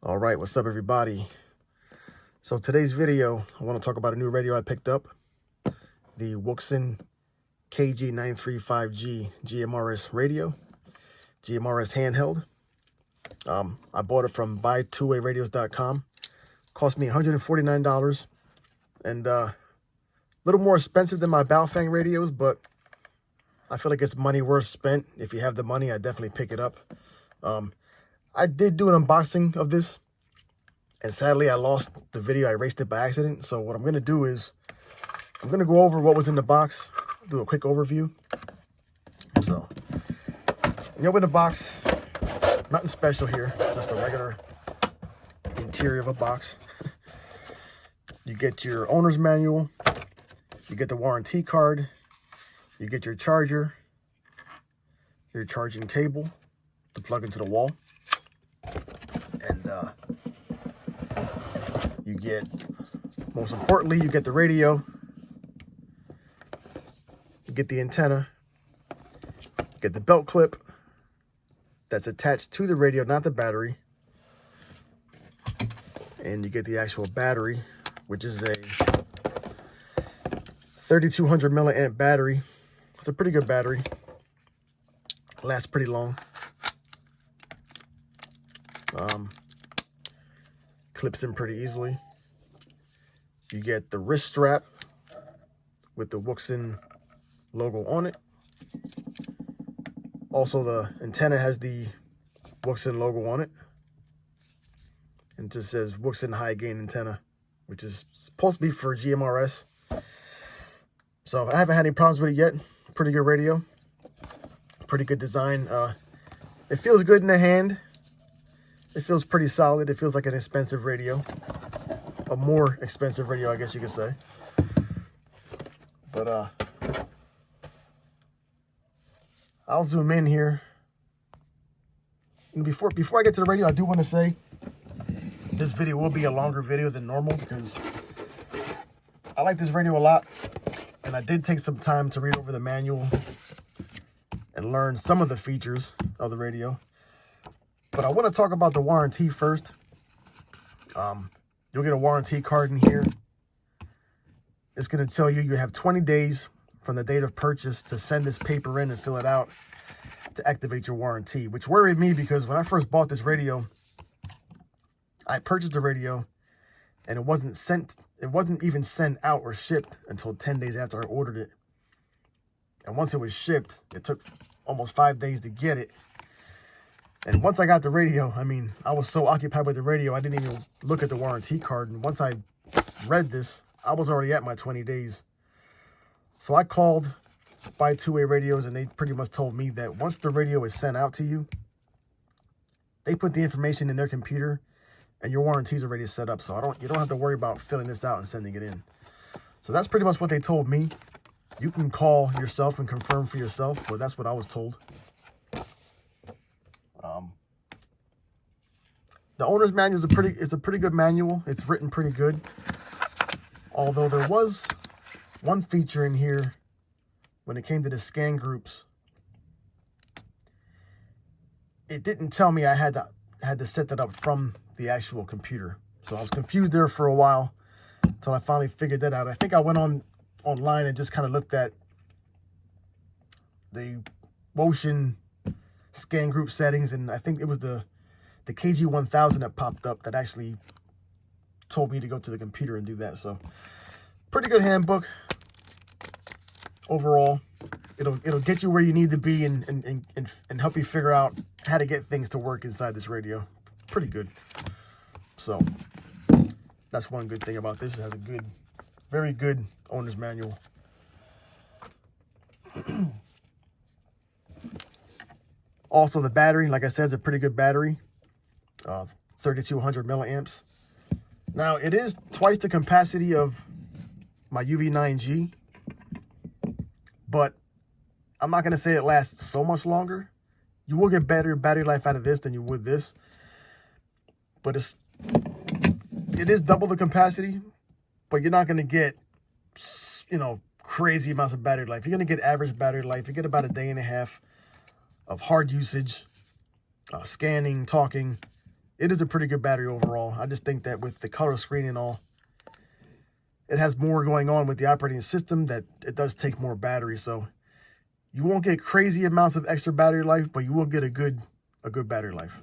All right, what's up, everybody? So today's video, I want to talk about a new radio I picked up, the Wouxun kg-935g GMRS radio, GMRS handheld. I bought it from buy2wayradios.com. Cost me $149, and a little more expensive than my Baofeng radios, but I feel like it's money worth spent. If you have the money, I definitely pick it up. I did do an unboxing of this, and sadly I lost the video. I erased it by accident. So what I'm going to do is I'm going to go over what was in the box, do a quick overview. So when you open the box, nothing special here, just a regular interior of a box. You get your owner's manual, you get the warranty card, you get your charger, your charging cable to plug into the wall, and you get, most importantly, you get the radio, you get the antenna, you get the belt clip that's attached to the radio, not the battery, and you get the actual battery, which is a 3200 milliamp battery. It's a pretty good battery, lasts pretty long. Clips in pretty easily. You get the wrist strap with the Wouxun logo on it. Also, the antenna has the Wouxun logo on it, and it just says Wouxun high gain antenna, which is supposed to be for GMRS. So I haven't had any problems with it yet. Pretty good radio, pretty good design. It feels good in the hand. It feels pretty solid. It feels like an expensive radio, a more expensive radio, I guess you could say. But I'll zoom in here. And before I get to the radio, I do want to say this video will be a longer video than normal because I like this radio a lot, and I did take some time to read over the manual and learn some of the features of the radio. But I want to talk about the warranty first. You'll get a warranty card in here. It's going to tell you you have 20 days from the date of purchase to send this paper in and fill it out to activate your warranty, which worried me because when I first bought this radio, I purchased the radio and it wasn't even sent out or shipped until 10 days after I ordered it. And once it was shipped, it took almost 5 days to get it. And once I got the radio, I mean, I was so occupied with the radio, I didn't even look at the warranty card. And once I read this, I was already at my 20 days. So I called Buy2Way Radios, and they pretty much told me that once the radio is sent out to you, they put the information in their computer, and your warranty is already set up. So you don't have to worry about filling this out and sending it in. So that's pretty much what they told me. You can call yourself and confirm for yourself, but that's what I was told. The owner's manual is a pretty good manual. It's written pretty good. Although there was one feature in here when it came to the scan groups. It didn't tell me I had to set that up from the actual computer. So I was confused there for a while until I finally figured that out. I think I went online and just kind of looked at the Wouxun scan group settings, and I think it was the kg-1000 that popped up that actually told me to go to the computer and do that. So pretty good handbook overall. It'll get you where you need to be and help you figure out how to get things to work inside this radio. Pretty good. So that's one good thing about this. It has a very good owner's manual. Also, the battery, like I said, is a pretty good battery. 3200 milliamps. Now, it is twice the capacity of my UV9G, but I'm not going to say it lasts so much longer. You will get better battery life out of this than you would this, but it is double the capacity, but you're not going to get, crazy amounts of battery life. You're going to get average battery life. You get about a day and a half of hard usage, scanning, talking, it is a pretty good battery overall. I just think that with the color screen and all, it has more going on with the operating system, that it does take more battery. So you won't get crazy amounts of extra battery life, but you will get a good battery life.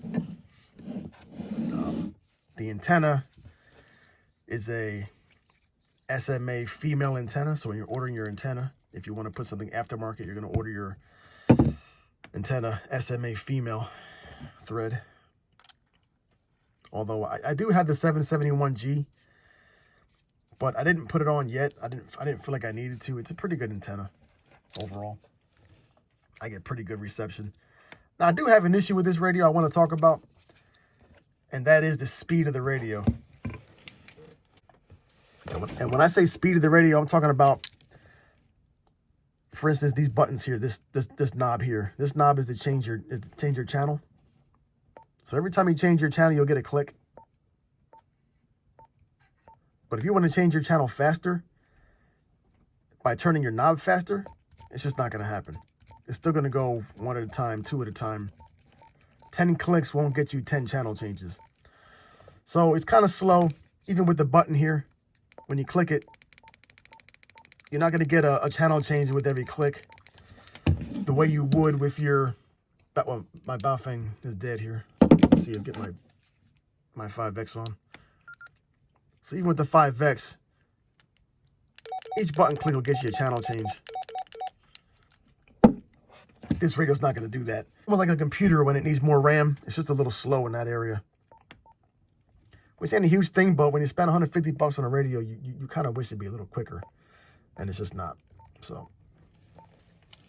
The antenna is a SMA female antenna. So when you're ordering your antenna, if you want to put something aftermarket, you're going to order your antenna SMA female thread. Although I do have the 771G, but I didn't put it on yet. I didn't feel like I needed to. It's a pretty good antenna overall. I get pretty good reception. Now I do have an issue with this radio I want to talk about, and that is the speed of the radio. And when I say speed of the radio, I'm talking about, for instance, these buttons here, this knob here. This knob is to change your channel. So every time you change your channel, you'll get a click. But if you want to change your channel faster by turning your knob faster, it's just not going to happen. It's still going to go one at a time, two at a time. 10 clicks won't get you 10 channel changes. So it's kind of slow, even with the button here. When you click it, you're not going to get a channel change with every click the way you would with your... Well, my Baofeng is dead here. Let's see, I'll get my 5X on. So even with the 5X, each button click will get you a channel change. This radio's not going to do that. Almost like a computer when it needs more RAM. It's just a little slow in that area. Which ain't a huge thing, but when you spend $150 on a radio, you kind of wish it'd be a little quicker. And it's just not. So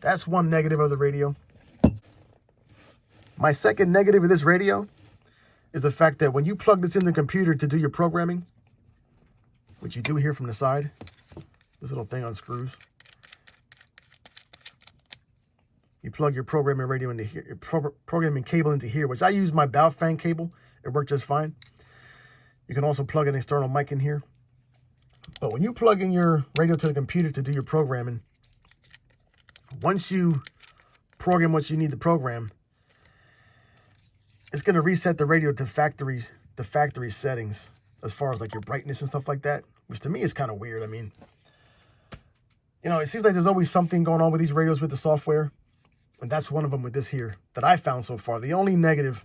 that's one negative of the radio. My second negative of this radio is the fact that when you plug this in the computer to do your programming, which you do here from the side, this little thing unscrews. You plug your programming radio into here, your programming cable into here, which I use my Baofeng cable. It worked just fine. You can also plug an external mic in here. But when you plug in your radio to the computer to do your programming, once you program what you need to program, it's going to reset the radio to factory settings as far as like your brightness and stuff like that, which to me is kind of weird. I mean, you know, it seems like there's always something going on with these radios with the software. And that's one of them with this here that I found so far. The only negative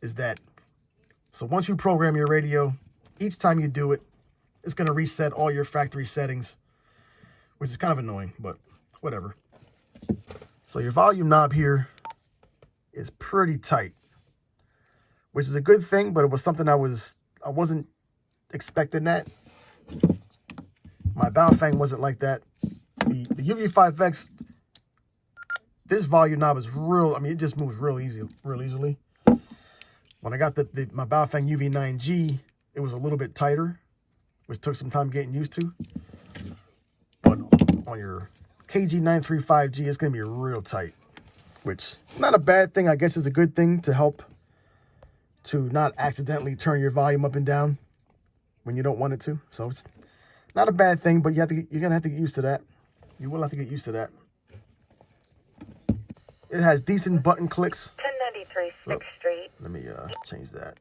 is that, so once you program your radio, each time you do it, it's going to reset all your factory settings, which is kind of annoying, but whatever. So your volume knob here is pretty tight, which is a good thing, but it was something I wasn't expecting that. My Baofeng wasn't like that. The UV5X, this volume knob is real. I mean, it just moves real easily. When I got my Baofeng UV9G, it was a little bit tighter, which took some time getting used to. But on your kg-935g, it's going to be real tight, which is not a bad thing. I guess it's a good thing to help to not accidentally turn your volume up and down when you don't want it to. So it's not a bad thing, but you're going to have to get used to that. You will have to get used to that. It has decent button clicks. 1093 6th Street. Let me change that.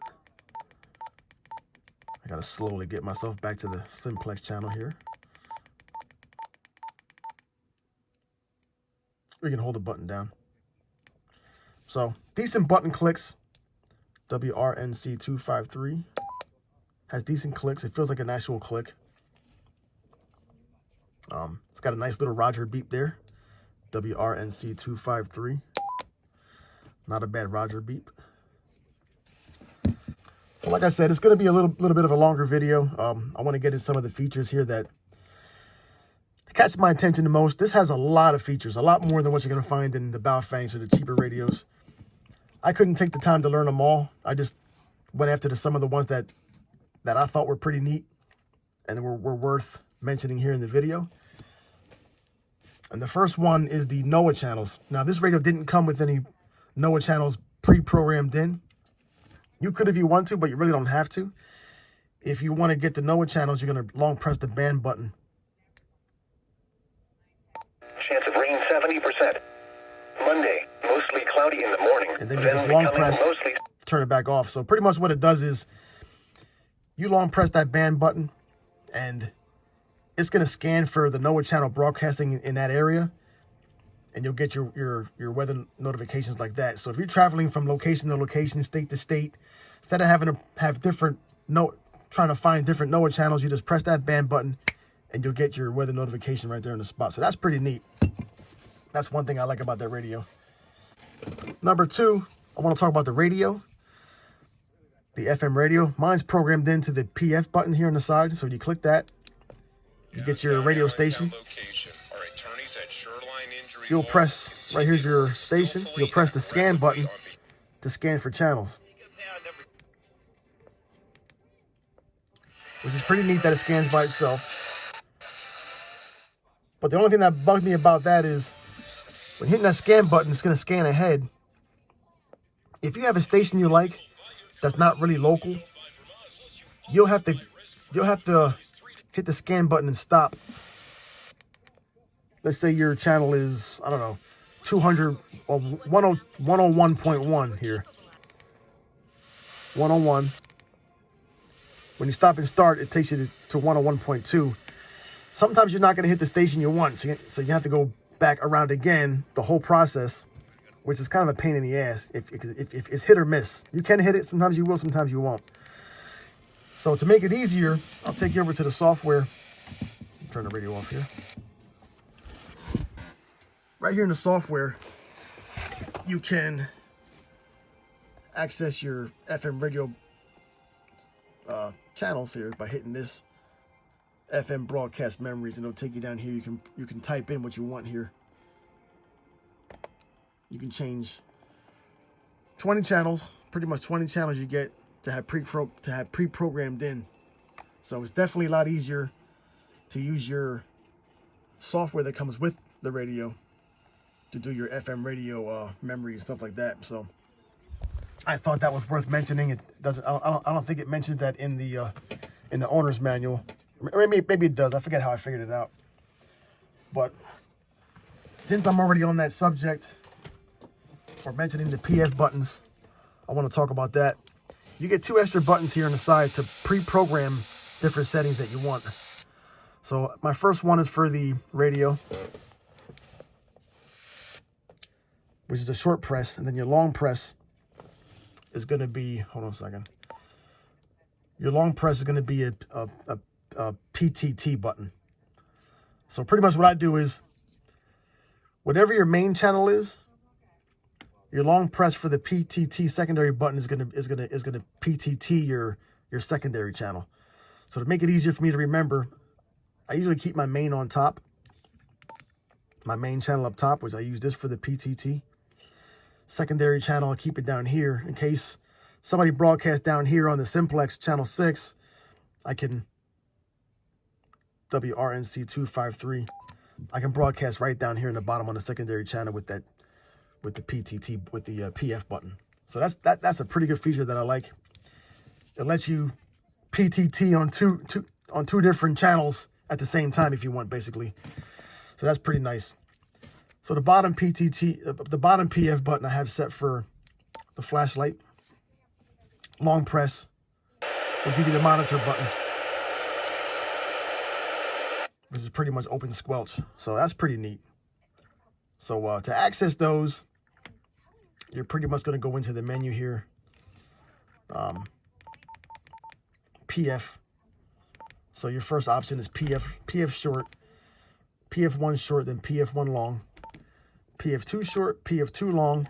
I gotta slowly get myself back to the simplex channel here. We can hold the button down. So decent button clicks. WRNC253 has decent clicks. It feels like an actual click. It's got a nice little Roger beep there. WRNC253. Not a bad Roger beep. So like I said, it's going to be a little bit of a longer video. I want to get into some of the features here that catch my attention the most. This has a lot of features, a lot more than what you're going to find in the Baofengs or the cheaper radios. I couldn't take the time to learn them all. I just went after some of the ones that I thought were pretty neat and were worth mentioning here in the video. And the first one is the NOAA channels. Now, this radio didn't come with any NOAA channels pre-programmed in. You could if you want to, but you really don't have to. If you want to get the NOAA channels, you're going to long press the band button. Chance of rain 70%. Monday, mostly cloudy in the morning. And then you just long press turn it back off. So pretty much what it does is you long press that band button and it's going to scan for the NOAA channel broadcasting in that area, and you'll get your weather notifications like that. So if you're traveling from location to location, state to state, instead of having to have trying to find different NOAA channels, you just press that band button and you'll get your weather notification right there in the spot. So that's pretty neat. That's one thing I like about that radio. Number two, I want to talk about the radio. The FM radio. Mine's programmed into the PF button here on the side. So you click that, you get your radio station. You'll press, right here's your station. You'll press the scan button to scan for channels. Which is pretty neat that it scans by itself. But the only thing that bugged me about that is when hitting that scan button, it's going to scan ahead. If you have a station you like that's not really local, you'll have to hit the scan button and stop. Let's say your channel is, I don't know, 200 or 101.1 here. 101. When you stop and start, it takes you to 101.2. Sometimes you're not going to hit the station you want, so you have to go back around again, the whole process, which is kind of a pain in the ass if it's hit or miss. You can hit it, sometimes you will, sometimes you won't. So to make it easier, I'll take you over to the software. Turn the radio off here. Right here in the software, you can access your FM radio channels here by hitting this FM broadcast memories, and it'll take you down here. You can type in what you want here. You can change 20 channels, pretty much 20 channels you get to have pre-programmed in. So it's definitely a lot easier to use your software that comes with the radio to do your FM radio memory and stuff like that. So I thought that was worth mentioning. It doesn't. I don't think it mentions that in the owner's manual. Maybe it does. I forget how I figured it out. But since I'm already on that subject, or mentioning the PF buttons, I want to talk about that. You get 2 extra buttons here on the side to pre-program different settings that you want. So my first one is for the radio, which is a short press, and then your long press is going to be, hold on a second. Your long press is going to be a PTT button. So pretty much what I do is, whatever your main channel is, your long press for the PTT secondary button is gonna PTT your secondary channel. So to make it easier for me to remember, I usually keep my main on top, my main channel up top, which I use this for the PTT. Secondary channel, I keep it down here in case somebody broadcasts down here on the Simplex channel 6. I can WRNC253. I can broadcast right down here in the bottom on the secondary channel with the PTT, with the PF button. So that's a pretty good feature that I like. It lets you PTT on two different channels at the same time if you want, basically. So that's pretty nice. So the bottom PF button I have set for the flashlight. Long press will give you the monitor button, which is pretty much open squelch. So that's pretty neat. So to access those, you're pretty much going to go into the menu here. PF. So your first option is PF short, PF1 short, then PF1 long, PF2 short, PF2 long.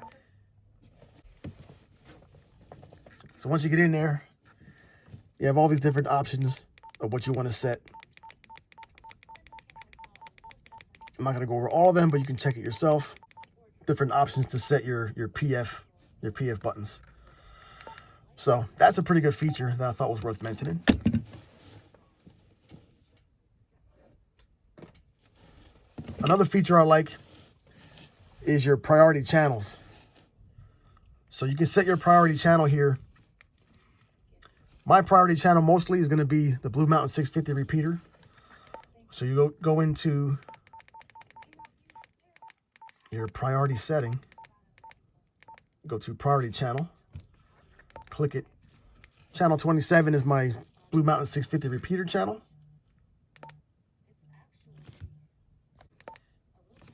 So once you get in there, you have all these different options of what you want to set. I'm not going to go over all of them, but you can check it yourself. Different options to set your PF buttons. So that's a pretty good feature that I thought was worth mentioning. Another feature I like is your priority channels. So you can set your priority channel here. My priority channel mostly is going to be the Blue Mountain 650 repeater. So you go into your priority setting, go to priority channel, click it. Channel 27 is my Blue Mountain 650 repeater channel.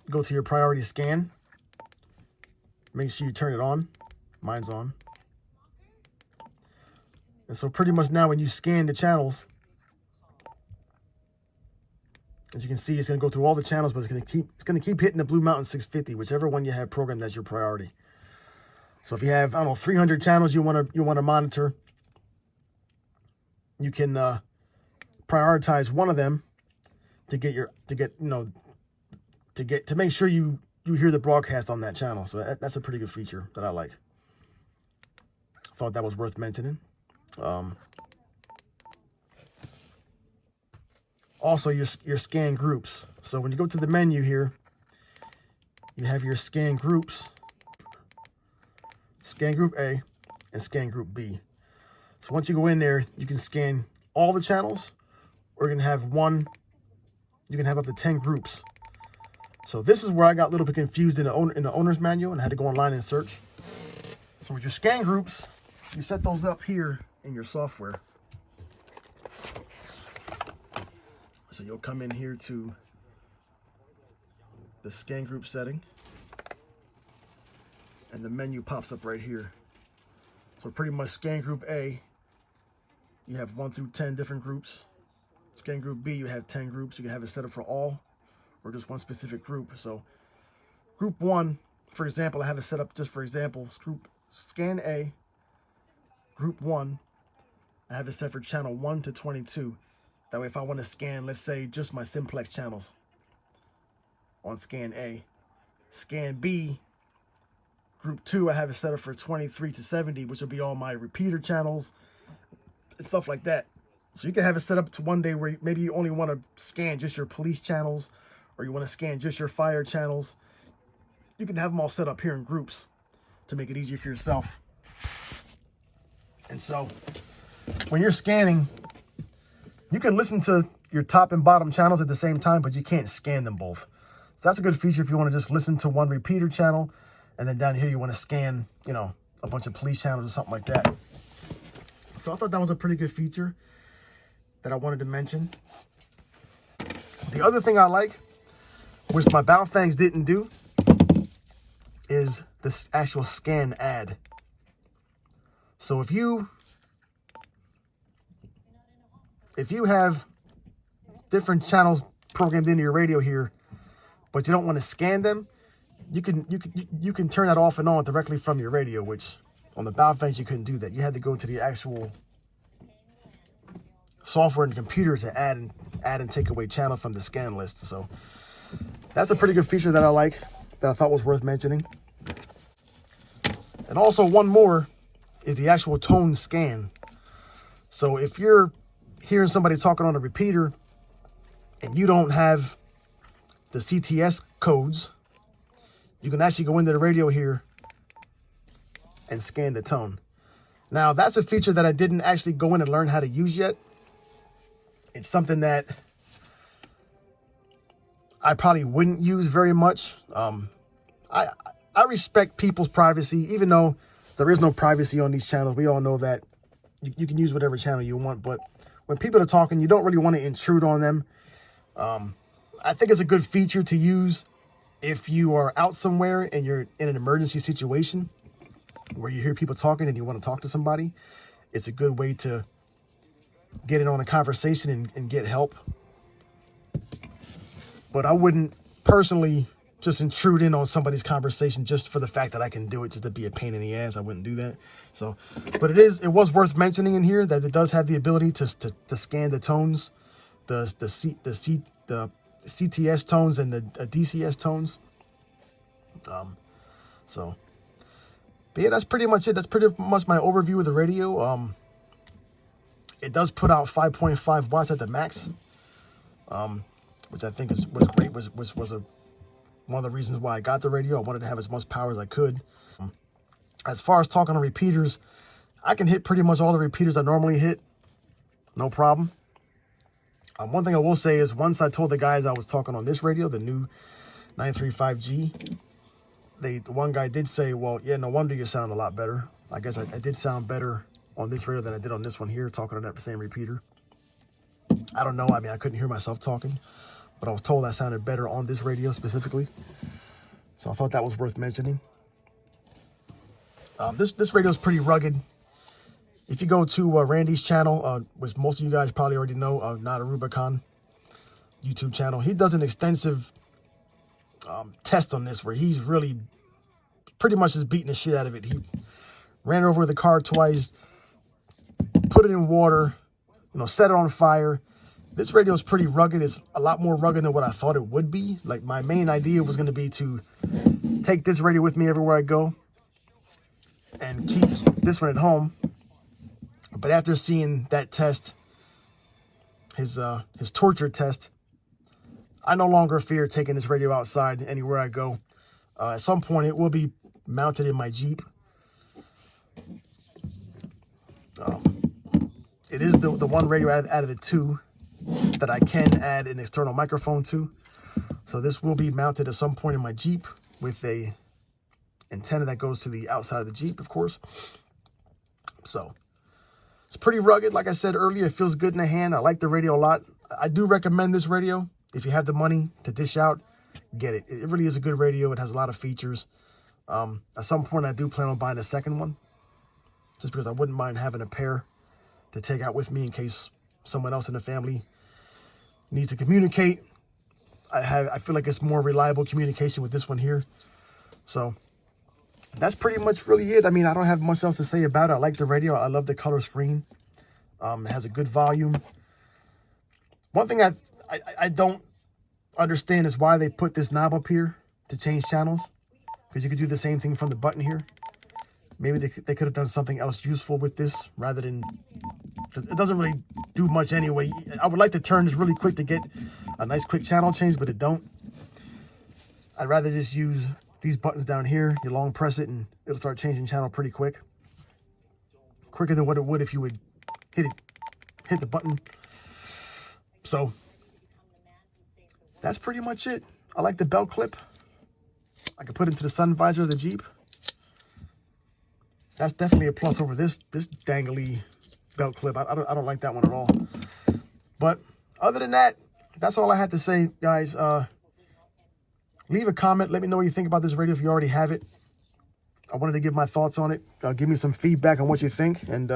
Go to your priority scan. Make sure you turn it on. Mine's on. And so pretty much now when you scan the channels, as you can see, it's going to go through all the channels, but it's going to keep hitting the Blue Mountain 650, whichever one you have programmed as your priority. So if you have, I don't know, 300 channels you want to monitor, you can prioritize one of them to make sure you hear the broadcast on that channel. So that's a pretty good feature that I like. Thought that was worth mentioning. Also, your scan groups. So when you go to the menu here, you have your scan groups, scan group A and scan group B. So once you go in there, you can scan all the channels, or you can have up to 10 groups. So this is where I got a little bit confused in the owner's manual and had to go online and search. So with your scan groups, you set those up here in your software. So you'll come in here to the scan group setting, and the menu pops up right here. So pretty much scan group A, you have 1 through 10 different groups. Scan group B, you have 10 groups. You can have it set up for all or just one specific group. So group 1, for example, I have it set up just for example, group scan A, group 1, I have it set for channel 1 to 22. That way if I want to scan, let's say, just my simplex channels on scan A. Scan B, group 2, I have it set up for 23 to 70, which will be all my repeater channels and stuff like that. So you can have it set up to one day where maybe you only want to scan just your police channels, or you want to scan just your fire channels. You can have them all set up here in groups to make it easier for yourself. And so when you're scanning, you can listen to your top and bottom channels at the same time, but you can't scan them both. So that's a good feature if you want to just listen to one repeater channel, and then down here you want to scan, a bunch of police channels or something like that. So I thought that was a pretty good feature that I wanted to mention. The other thing I like, which my Baofangs didn't do, is this actual scan ad. So if you have different channels programmed into your radio here, but you don't want to scan them, you can turn that off and on directly from your radio, which on the Baofangs you couldn't do that. You had to go to the actual software and the computer to add and take away channel from the scan list. So that's a pretty good feature that I like, that I thought was worth mentioning. And also one more is the actual tone scan. So if you're hearing somebody talking on a repeater and you don't have the CTS codes, you can actually go into the radio here and scan the tone. Now, that's a feature that I didn't actually go in and learn how to use yet. It's something that I probably wouldn't use very much. I respect people's privacy, even though there is no privacy on these channels. We all know that you can use whatever channel you want, but when people are talking, you don't really want to intrude on them. I think it's a good feature to use if you are out somewhere and you're in an emergency situation where you hear people talking and you want to talk to somebody. It's a good way to get in on a conversation and get help. But I wouldn't personally just intrude in on somebody's conversation just for the fact that I can do it, just to be a pain in the ass. I wouldn't do that. So, but it was worth mentioning in here that it does have the ability to scan the tones, the CTS tones and the DCS tones. But yeah, that's pretty much it. That's pretty much my overview of the radio. It does put out 5.5 watts at the max, which I think was great. Was one of the reasons why I got the radio. I wanted to have as much power as I could. As far as talking on repeaters, I can hit pretty much all the repeaters I normally hit, no problem. One thing I will say is, once I told the guys I was talking on this radio, the new 935G, the one guy did say, well, yeah, no wonder you sound a lot better. I guess I did sound better on this radio than I did on this one here, talking on that same repeater. I don't know. I mean, I couldn't hear myself talking, but I was told I sounded better on this radio specifically. So I thought that was worth mentioning. This radio is pretty rugged. If you go to Randy's channel, which most of you guys probably already know, Not a Rubicon YouTube channel, he does an extensive test on this where he's really pretty much just beating the shit out of it. He ran over the car twice, put it in water, set it on fire. This radio is pretty rugged. It's a lot more rugged than what I thought it would be. Like, my main idea was going to be to take this radio with me everywhere I go and keep this one at home. But after seeing that test, his torture test, I no longer fear taking this radio outside anywhere I go. At some point, it will be mounted in my Jeep. It is the one radio out of the two that I can add an external microphone to. So this will be mounted at some point in my Jeep with a antenna that goes to the outside of the Jeep, of course. So it's pretty rugged. Like I said earlier, it feels good in the hand. I like the radio a lot. I do recommend this radio. If you have the money to dish out, get it. It really is a good radio. It has a lot of features. At some point, I do plan on buying a second one, just because I wouldn't mind having a pair to take out with me in case someone else in the family needs to communicate. I feel like it's more reliable communication with this one here. So that's pretty much really it. I mean, I don't have much else to say about it. I like the radio. I love the color screen. It has a good volume. One thing I don't understand is why they put this knob up here to change channels, because you could do the same thing from the button here. Maybe they could have done something else useful with this rather than... It doesn't really do much anyway. I would like to turn this really quick to get a nice quick channel change, but it don't. I'd rather just use these buttons down here. You long press it and it'll start changing channel pretty quick. Quicker than what it would if you would hit the button. So that's pretty much it. I like the belt clip. I can put it into the sun visor of the Jeep. That's definitely a plus over this dangly belt clip. I don't like that one at all. But other than that, that's all I had to say, guys. Leave a comment. Let me know what you think about this radio if you already have it. I wanted to give my thoughts on it. Give me some feedback on what you think. And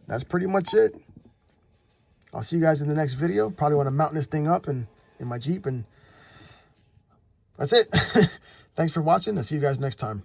that's pretty much it. I'll see you guys in the next video. Probably want to mount this thing up in my Jeep. And that's it. Thanks for watching. I'll see you guys next time.